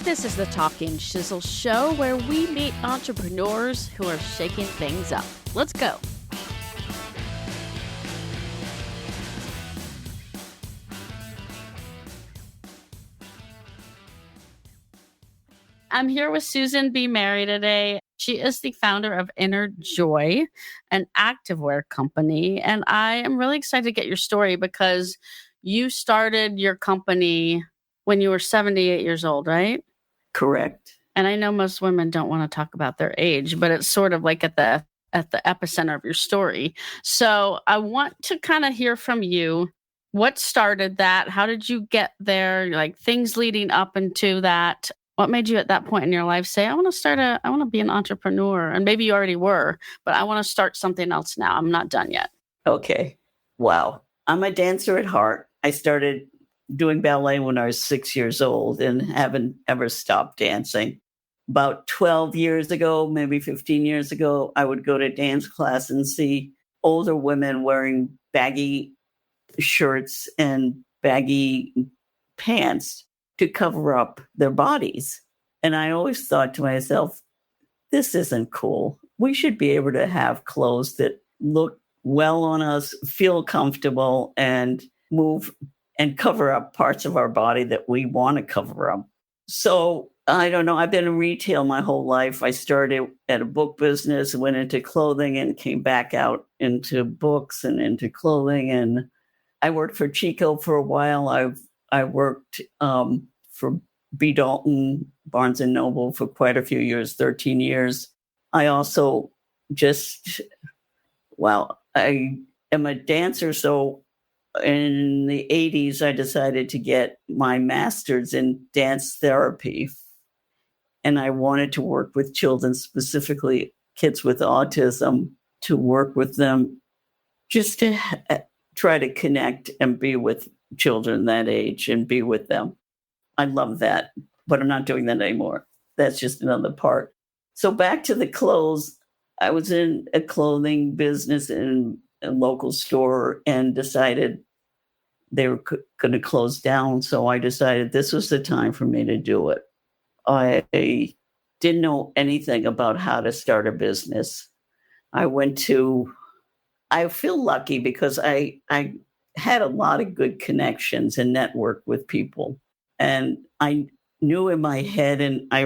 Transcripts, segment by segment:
This is the Talking Shizzle show where we meet entrepreneurs who are shaking things up. Let's go. I'm here with Susan B. Mary today. She is the founder of Inner Joy, an activewear company. And I am really excited to get your story because you started your company when you were 78 years old, right? Correct. And I know most women don't want to talk about their age, but it's sort of like at the epicenter of your story. So I want to kind of hear from you. What started that? How did you get there? Like things leading up into that. What made you at that point in your life say, I want to be an entrepreneur? And maybe you already were, but I want to start something else now. I'm not done yet. Okay. Wow. I'm a dancer at heart. I started doing ballet when I was 6 years old and haven't ever stopped dancing. About 12 years ago, maybe 15 years ago, I would go to dance class and see older women wearing baggy shirts and baggy pants to cover up their bodies. And I always thought to myself, this isn't cool. We should be able to have clothes that look well on us, feel comfortable, and move and cover up parts of our body that we want to cover up. So I don't know. I've been in retail my whole life. I started at a book business, went into clothing, and came back out into books and into clothing. And I worked for Chico for a while. I worked for B. Dalton, Barnes & Noble for quite a few years, 13 years. I also I am a dancer. So in the 80s, I decided to get my master's in dance therapy. And I wanted to work with children, specifically kids with autism, to work with them just to try to connect and be with children that age and be with them. I love that, but I'm not doing that anymore. That's just another part. So back to the clothes. I was in a clothing business in a local store and decided they were going to close down. So I decided this was the time for me to do it. I didn't know anything about how to start a business. I feel lucky because I had a lot of good connections and networked with people. And I knew in my head, and I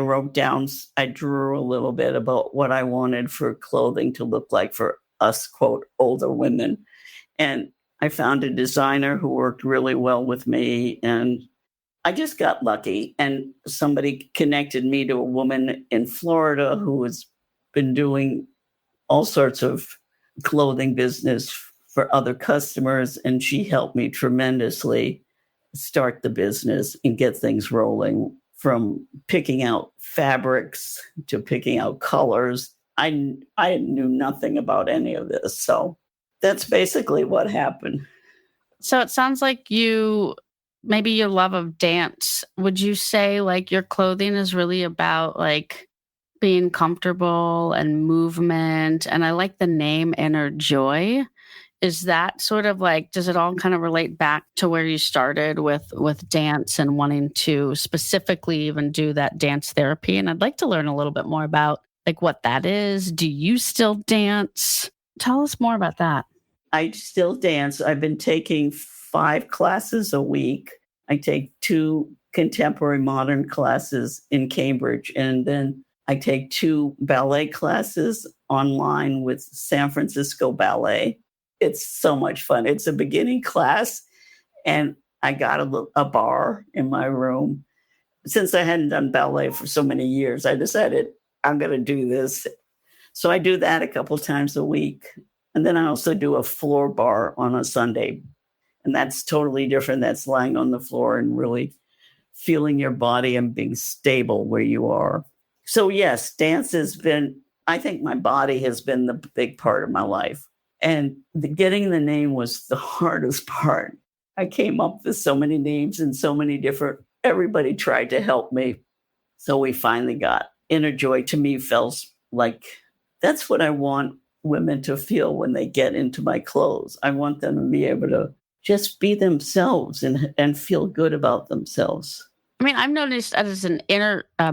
drew a little bit about what I wanted for clothing to look like for us, quote, older women. And I found a designer who worked really well with me, and I just got lucky. And somebody connected me to a woman in Florida who has been doing all sorts of clothing business for other customers. And she helped me tremendously start the business and get things rolling, from picking out fabrics to picking out colors. I knew nothing about any of this. So that's basically what happened. So it sounds like maybe your love of dance. Would you say like your clothing is really about like being comfortable and movement? And I like the name Inner Joy. Is that sort of like, does it all kind of relate back to where you started with dance and wanting to specifically even do that dance therapy? And I'd like to learn a little bit more about like what that is. Do you still dance? Tell us more about that. I still dance. I've been taking 5 classes a week. I take 2 contemporary modern classes in Cambridge, and then I take 2 ballet classes online with San Francisco Ballet. It's so much fun. It's a beginning class, and I got a bar in my room. Since I hadn't done ballet for so many years, I decided I'm going to do this. So I do that a couple times a week. And then I also do a floor bar on a Sunday. And that's totally different. That's lying on the floor and really feeling your body and being stable where you are. So yes, dance I think my body has been the big part of my life. And getting the name was the hardest part. I came up with so many names and so many everybody tried to help me. So we finally got Inner Joy. To me, felt like that's what I want women to feel when they get into my clothes. I want them to be able to just be themselves and feel good about themselves. I mean, I've noticed as an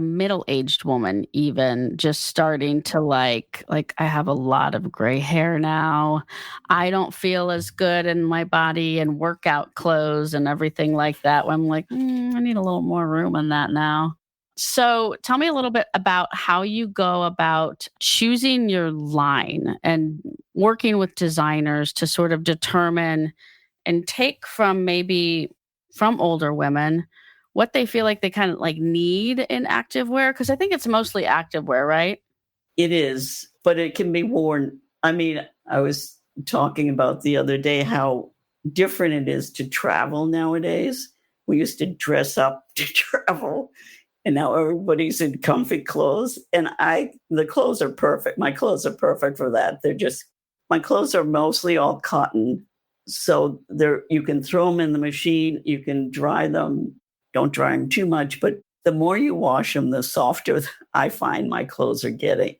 middle-aged woman even just starting to like I have a lot of gray hair now. I don't feel as good in my body and workout clothes and everything like that. Where I'm like, I need a little more room in that now. So tell me a little bit about how you go about choosing your line and working with designers to sort of determine and take from maybe from older women what they feel like they kind of like need in activewear because I think it's mostly activewear, right? It is, but it can be worn. I mean, I was talking about the other day how different it is to travel nowadays. We used to dress up to travel, and now everybody's in comfy clothes. And the clothes are perfect. My clothes are perfect for that. My clothes are mostly all cotton. So you can throw them in the machine, you can dry them. Don't dry them too much, but the more you wash them, the softer I find my clothes are getting.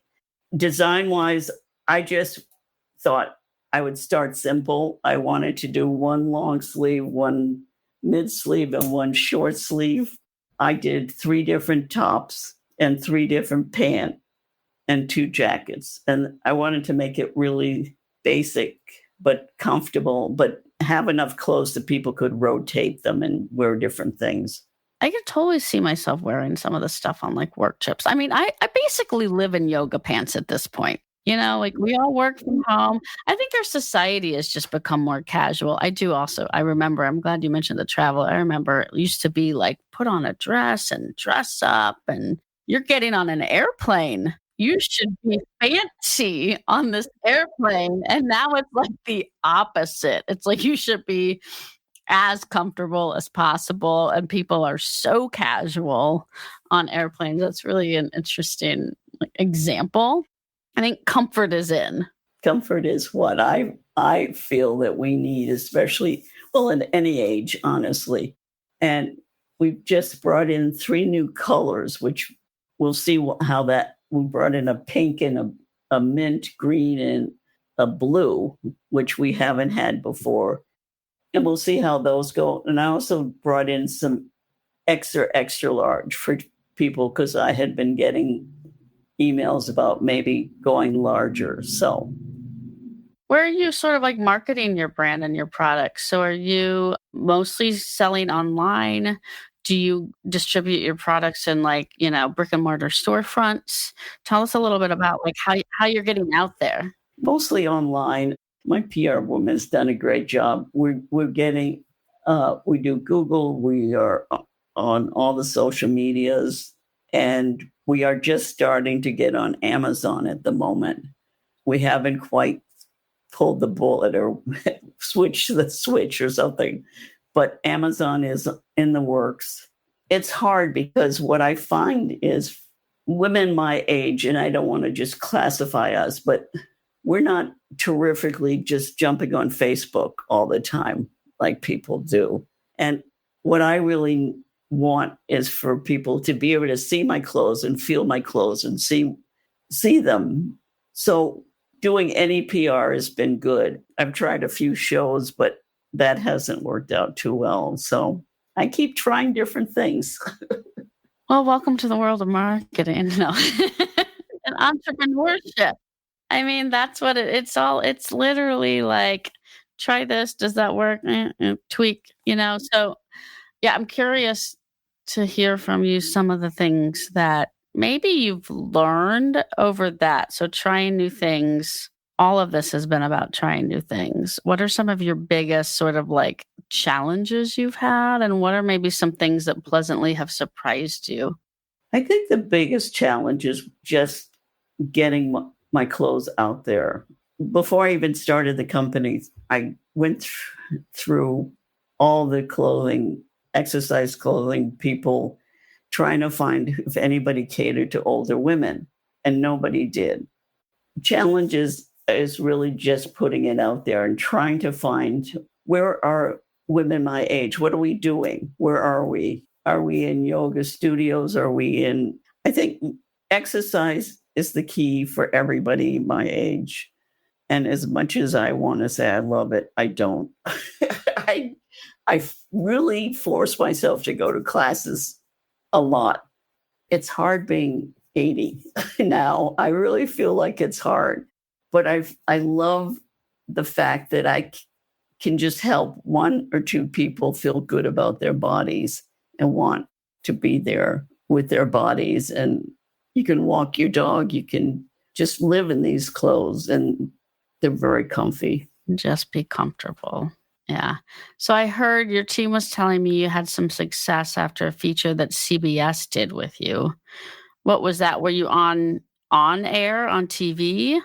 Design wise, I just thought I would start simple. I wanted to do one long sleeve, one mid sleeve, and one short sleeve. I did 3 different tops and 3 different pants and 2 jackets. And I wanted to make it really basic but comfortable, but have enough clothes that people could rotate them and wear different things. I could totally see myself wearing some of the stuff on like work trips. I mean, I basically live in yoga pants at this point. Like we all work from home. I think our society has just become more casual. I remember, I'm glad you mentioned the travel. I remember it used to be like put on a dress and dress up, and you're getting on an airplane. You should be fancy on this airplane. And now it's like the opposite. It's like you should be as comfortable as possible, and people are so casual on airplanes. That's really an interesting example. I think comfort is in. Comfort is what I feel that we need, especially well in any age, honestly. And we've just brought in 3 new colors, which we'll see how that. We brought in a pink and a mint green and a blue, which we haven't had before, and we'll see how those go. And I also brought in some extra large for people because I had been getting emails about maybe going larger. So Where are you sort of like marketing your brand and your products? So are you mostly selling online? Do you distribute your products in like, brick and mortar storefronts? Tell us a little bit about like how you're getting out there. mostly online. My PR woman has done a great job. We're getting we do Google, we are on all the social medias, and we are just starting to get on Amazon at the moment. We haven't quite pulled the bullet or switched the switch or something, but Amazon is in the works. It's hard because what I find is women my age, and I don't want to just classify us, but we're not terrifically just jumping on Facebook all the time like people do. And what I really want is for people to be able to see my clothes and feel my clothes and see them. So doing any PR has been good. I've tried a few shows, but that hasn't worked out too well. So I keep trying different things. Well, welcome to the world of marketing, no, and entrepreneurship. I mean, that's what it's literally like, try this. Does that work? Tweak. So yeah, I'm curious to hear from you some of the things that maybe you've learned over that. So trying new things, all of this has been about trying new things. What are some of your biggest sort of like challenges you've had? And what are maybe some things that pleasantly have surprised you? I think the biggest challenge is just getting my clothes out there. Before I even started the company, I went through all the clothing, exercise clothing people, trying to find if anybody catered to older women, and nobody did. Challenges is really just putting it out there and trying to find where are women my age? What are we doing? Where are we? Are we in yoga studios? Are we in? I think exercise is the key for everybody my age. And as much as I want to say I love it, I don't. I really force myself to go to classes a lot. It's hard being 80 now. I really feel like it's hard, but I love the fact that can just help one or two people feel good about their bodies and want to be there with their bodies. And you can walk your dog, you can just live in these clothes, and they're very comfy. Just be comfortable. Yeah. So I heard your team was telling me you had some success after a feature that CBS did with you. What was that? Were you on air on TV?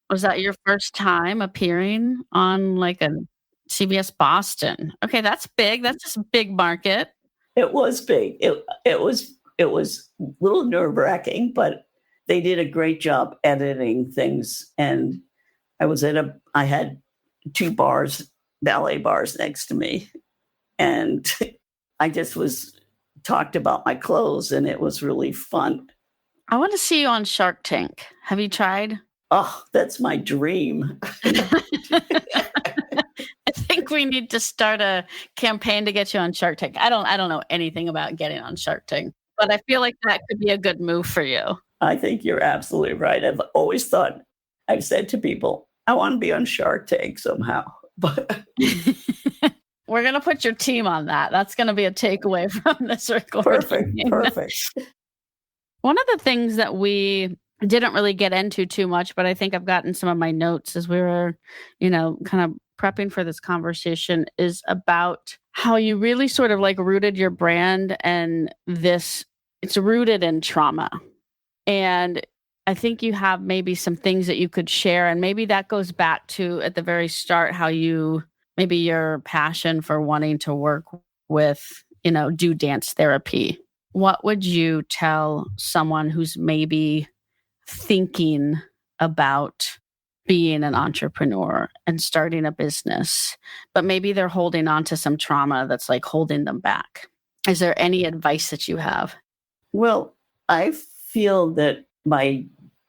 Was that your first time appearing on like a CBS Boston? Okay, that's big. That's just a big market. It was big. It was a little nerve-wracking, but they did a great job editing things. And I had two ballet bars next to me. And I just talked about my clothes, and it was really fun. I want to see you on Shark Tank. Have you tried? Oh, that's my dream. I think we need to start a campaign to get you on Shark Tank. I don't know anything about getting on Shark Tank, but I feel like that could be a good move for you. I think you're absolutely right. I've said to people, I want to be on Shark Tank somehow. But we're going to put your team on that. That's going to be a takeaway from this recording. Perfect. One of the things that we didn't really get into too much, but I think I've gotten some of my notes as we were, kind of prepping for this conversation, is about how you really sort of like rooted your brand, and it's rooted in trauma. And I think you have maybe some things that you could share, and maybe that goes back to at the very start, how maybe your passion for wanting to work with, do dance therapy. What would you tell someone who's maybe thinking about being an entrepreneur and starting a business, but maybe they're holding on to some trauma that's like holding them back? Is there any advice that you have? Well, I feel that my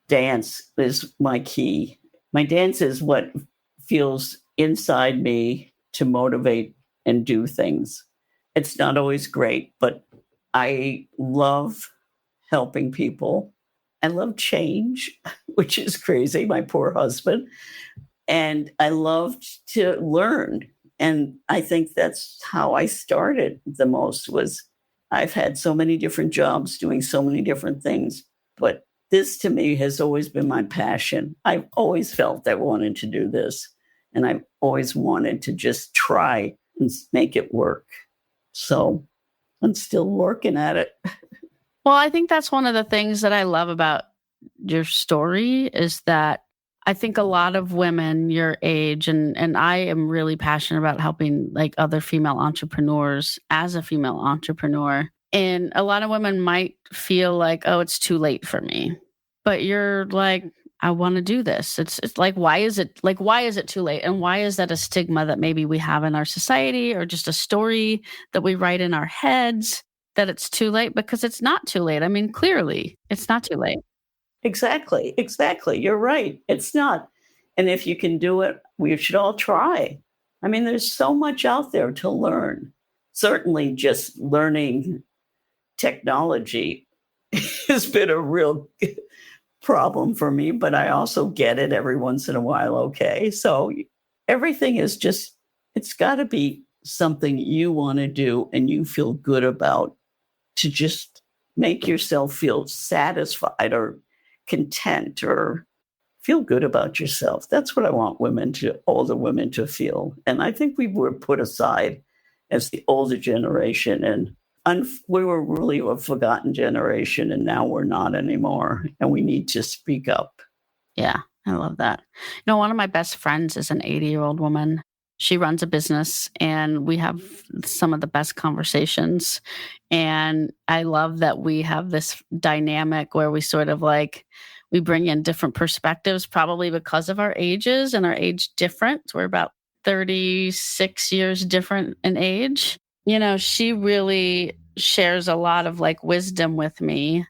dance is my key. My dance is what feels inside me to motivate and do things. It's not always great, but I love helping people. I love change, which is crazy, my poor husband. And I loved to learn. And I think that's how I started the most. I've had so many different jobs doing so many different things, but this to me has always been my passion. I've always felt I wanted to do this, and I've always wanted to just try and make it work. So I'm still working at it. Well, I think that's one of the things that I love about your story, is that I think a lot of women your age, and I am really passionate about helping like other female entrepreneurs as a female entrepreneur. And a lot of women might feel like, oh, it's too late for me. But you're like, I want to do this. It's like, why is it too late? And why is that a stigma that maybe we have in our society, or just a story that we write in our heads that it's too late? Because it's not too late. I mean, clearly it's not too late. Exactly. You're right. It's not. And if you can do it, we should all try. I mean, there's so much out there to learn. Certainly just learning technology has been a real problem for me, but I also get it every once in a while. Okay. So everything is it's got to be something you want to do and you feel good about, to just make yourself feel satisfied or content or feel good about yourself. That's what I want older women to feel. And I think we were put aside as the older generation, and we were really a forgotten generation, and now we're not anymore. And we need to speak up. Yeah, I love that. One of my best friends is an 80-year-old woman. She runs a business, and we have some of the best conversations. And I love that we have this dynamic where we sort of like, we bring in different perspectives, probably because of our ages and our age difference. We're about 36 years different in age. She really shares a lot of like wisdom with me.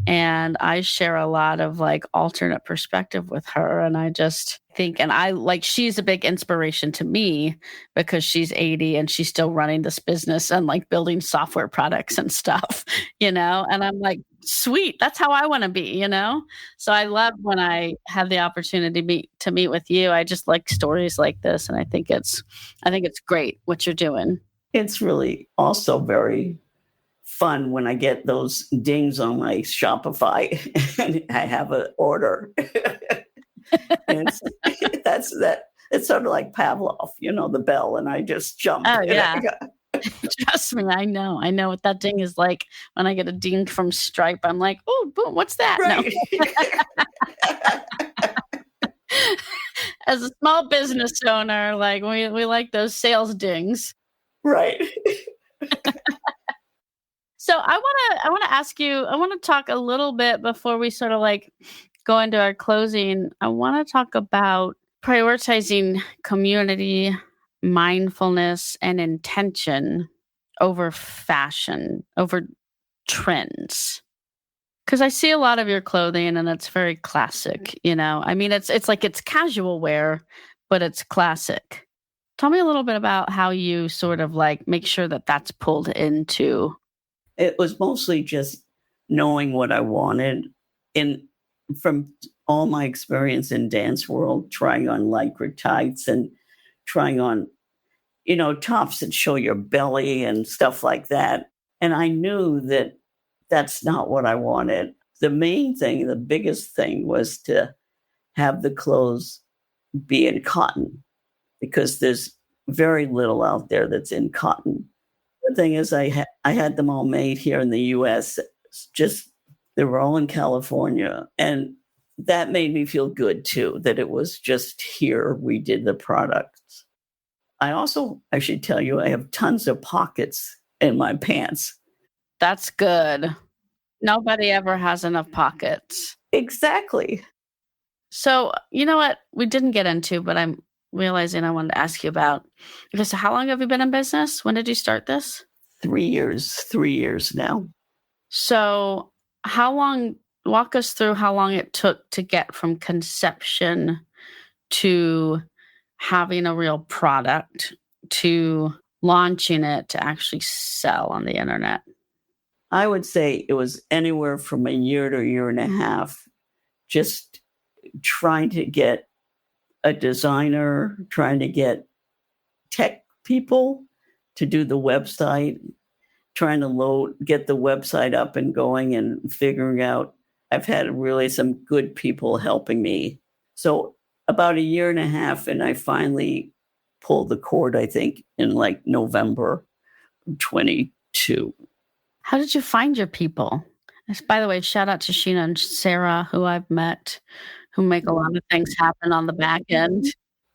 And I share a lot of like alternate perspective with her. And I just think, and I like, she's a big inspiration to me because she's 80 and she's still running this business and like building software products and stuff, And I'm like, sweet, that's how I want to be. So I love when I have the opportunity to meet with you. I just like stories like this. And I think it's great what you're doing. It's really also very fun when I get those dings on my Shopify and I have an order. And that's that. It's sort of like Pavlov, the bell, and I just jump. Oh yeah. Trust me, I know. I know what that ding is like. When I get a ding from Stripe, I'm like, oh, boom, what's that? Right. No. As a small business owner, like we like those sales dings. Right. So I wanna ask you, I wanna talk a little bit before we sort of like go into our closing. I wanna talk about prioritizing community, mindfulness, and intention over fashion, over trends. Because I see a lot of your clothing and it's very classic. I mean, it's like it's casual wear, but it's classic. Tell me a little bit about how you sort of like make sure that that's pulled into. It was mostly just knowing what I wanted from all my experience in dance world, trying on lycra tights and trying on, tops that show your belly and stuff like that. And I knew that that's not what I wanted. The main thing, the biggest thing was to have the clothes be in cotton because there's very little out there that's in cotton. The thing is, I had them all made here in the U.S. They were all in California, and that made me feel good too. That it was just here we did the products. I should tell you, I have tons of pockets in my pants. That's good. Nobody ever has enough pockets. Exactly. So, you know what we didn't get into, but I'm realizing I wanted to ask you about. Okay, so how long have you been in business? When did you start this? 3 years now. So, walk us through how long it took to get from conception to having a real product to launching it to actually sell on the internet. I would say it was anywhere from a year to a year and a half, just trying to get a designer, trying to get tech people to do the website, trying to get the website up and going and figuring out. I've had really some good people helping me. So about a year and a half, and I finally pulled the cord, I think, in like November 22. How did you find your people? By the way, shout out to Sheena and Sarah, who I've met, who make a lot of things happen on the back end.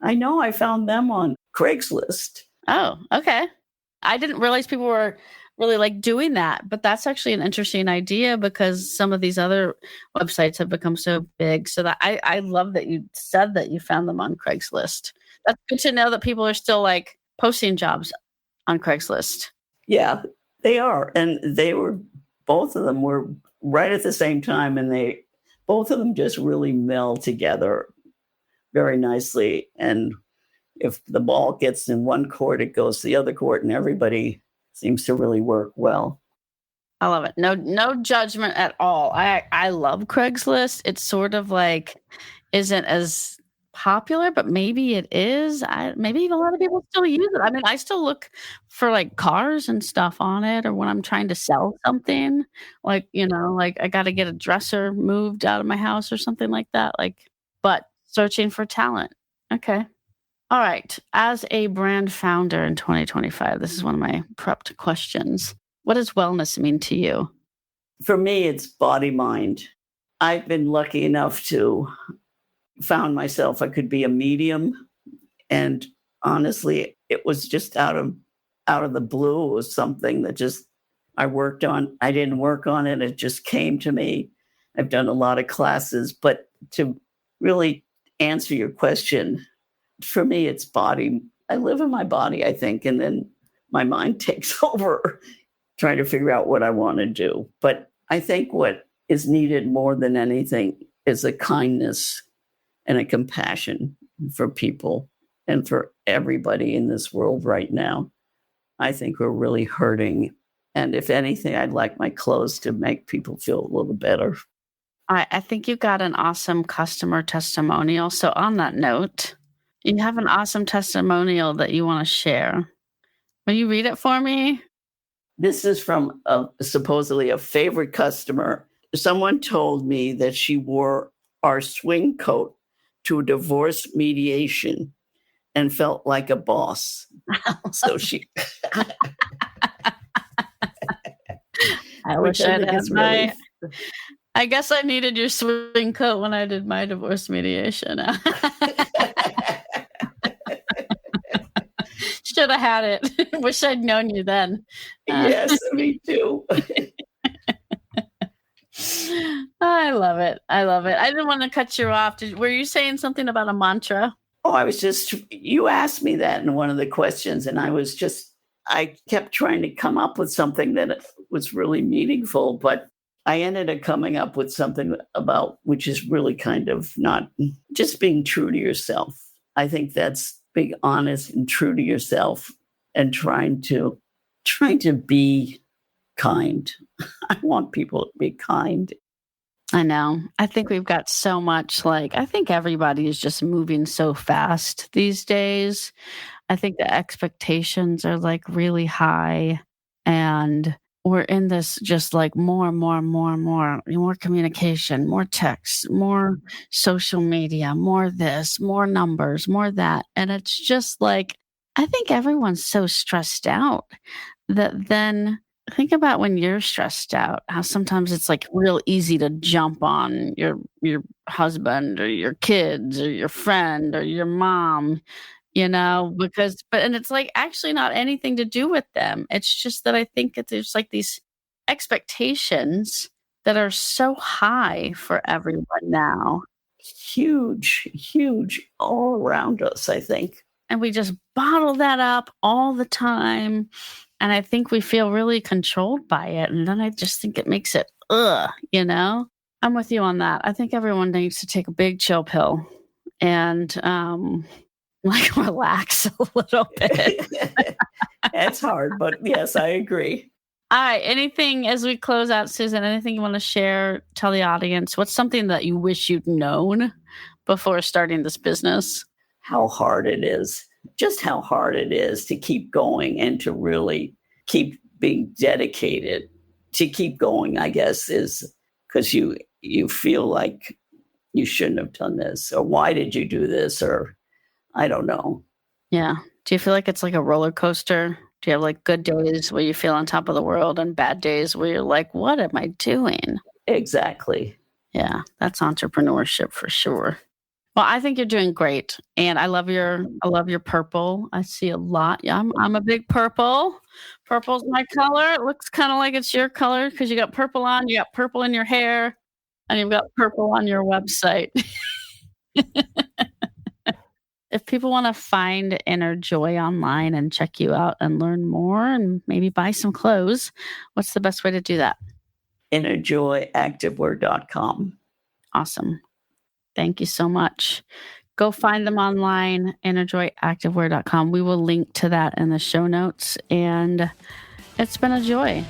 I know I found them on Craigslist. Oh, okay. I didn't realize people were really like doing that, but that's actually an interesting idea because some of these other websites have become so big. So that I love that you said that you found them on Craigslist. That's good to know that people are still like posting jobs on Craigslist. Yeah, they are. And both of them were right at the same time. And both of them just really meld together very nicely. And if the ball gets in one court, it goes to the other court, and everybody seems to really work well. I love it. No judgment at all. I love Craigslist. It's sort of like isn't as popular, but maybe it is. Maybe a lot of people still use it. I mean, I still look for like cars and stuff on it, or when I'm trying to sell something, like like I got to get a dresser moved out of my house or something like that. But searching for talent. Okay. All right. As a brand founder in 2025, this is one of my prepped questions. What does wellness mean to you? For me, it's body, mind. I've been lucky enough to found myself, I could be a medium. And honestly, it was just out of the blue. It was something that just I worked on. I didn't work on it. It just came to me. I've done a lot of classes, but to really answer your question, for me, it's body. I live in my body, I think, and then my mind takes over trying to figure out what I want to do. But I think what is needed more than anything is a kindness and a compassion for people and for everybody in this world right now. I think we're really hurting. And if anything, I'd like my clothes to make people feel a little better. I think you got an awesome customer testimonial. So on that note, you have an awesome testimonial that you want to share. Will you read it for me? This is from supposedly a favorite customer. Someone told me that she wore our swing coat to a divorce mediation and felt like a boss. So she... I wish I'd had my... I guess I needed your swing coat when I did my divorce mediation. Should have had it. Wish I'd known you then. Yes, me too. I love it. I love it. I didn't want to cut you off. Were you saying something about a mantra? Oh, you asked me that in one of the questions, and I kept trying to come up with something that was really meaningful, but I ended up coming up with something about, which is really kind of not just being true to yourself. I think that's being honest and true to yourself and trying to be kind. I want people to be kind. I know. I think we've got so much, I think everybody is just moving so fast these days. I think the expectations are really high, and we're in this just more communication, more text, more social media, more this, more numbers, more that. And it's just I think everyone's so stressed out that then think about when you're stressed out, how sometimes it's real easy to jump on your husband or your kids or your friend or your mom, and it's actually not anything to do with them. It's just that I think that there's these expectations that are so high for everyone now. Huge all around us, I think. And we just bottle that up all the time. And I think we feel really controlled by it. And then I just think it makes it, I'm with you on that. I think everyone needs to take a big chill pill and relax a little bit. It's hard, but yes, I agree. All right. Anything as we close out, Susan, anything you want to share, tell the audience? What's something that you wish you'd known before starting this business? How hard it is. Just how hard it is to keep going and to really keep being dedicated to keep going, I guess, is because you feel like you shouldn't have done this, or why did you do this, or I don't know. Yeah. Do you feel like it's a roller coaster? Do you have good days where you feel on top of the world and bad days where you're what am I doing? Exactly. Yeah, that's entrepreneurship for sure. Well, I think you're doing great, and I love your purple. I see a lot. Yeah, I'm a big purple. Purple's my color. It looks kind of like it's your color because you got purple on. You got purple in your hair, and you've got purple on your website. If people want to find Inner Joy online and check you out and learn more and maybe buy some clothes, what's the best way to do that? InnerJoyActivewear.com. Awesome. Thank you so much. Go find them online, InnerJoyActivewear.com. We will link to that in the show notes. And it's been a joy.